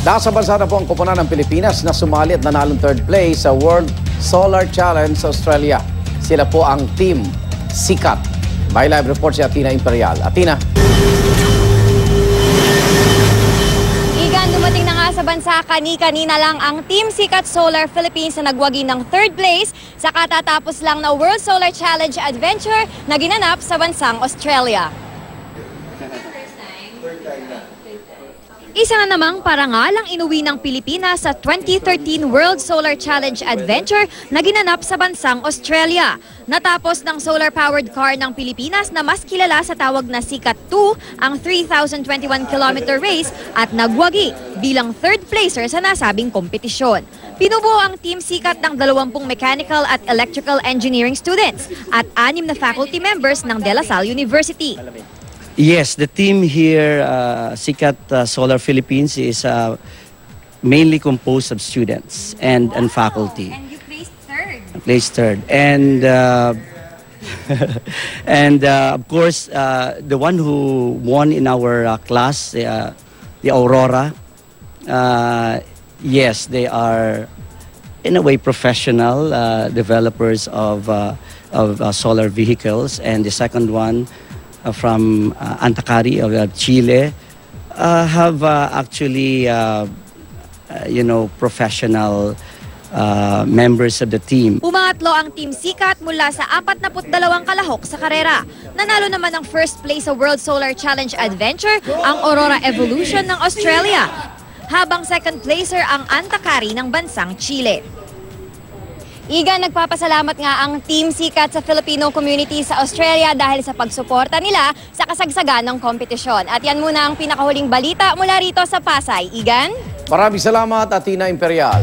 Nasa bansa na po ang koponan ng Pilipinas na sumali at nanalong third place sa World Solar Challenge sa Australia. Sila po ang Team Sikat. May live report si Atina Imperial. Atina. Igan, dumating na nga sa bansa kanina lang ang Team Sikat Solar Philippines na nagwagi ng third place sa katatapos lang na World Solar Challenge Adventure na ginanap sa bansang Australia. Isa na namang parangal ang inuwi ng Pilipinas sa 2013 World Solar Challenge Adventure na ginanap sa bansang Australia. Natapos ng solar-powered car ng Pilipinas na mas kilala sa tawag na Sikat 2 ang 3,021-kilometer race at nagwagi bilang third placer sa nasabing kompetisyon. Pinubuo ang Team Sikat ng 20 mechanical at electrical engineering students at 6 na faculty members ng De La Salle University. Yes, the team here, Sikat Solar Philippines, is mainly composed of students and faculty. And you placed third. Placed third. And, and of course, the one who won in our class, the Aurora, yes, they are in a way professional developers of solar vehicles. And the second one, from Antacari of Chile, have actually, professional members of the team. Umangatlo ang Team Sikat mula sa 42 kalahok sa karera. Nanalo naman ang first place sa World Solar Challenge Adventure ang Aurora Evolution ng Australia, habang second placer ang Antacari ng bansang Chile. Igan, nagpapasalamat nga ang Team Sikat sa Filipino community sa Australia dahil sa pagsuporta nila sa kasagsagan ng kompetisyon. At yan muna ang pinakahuling balita mula rito sa Pasay. Igan? Maraming salamat, Atina Imperial.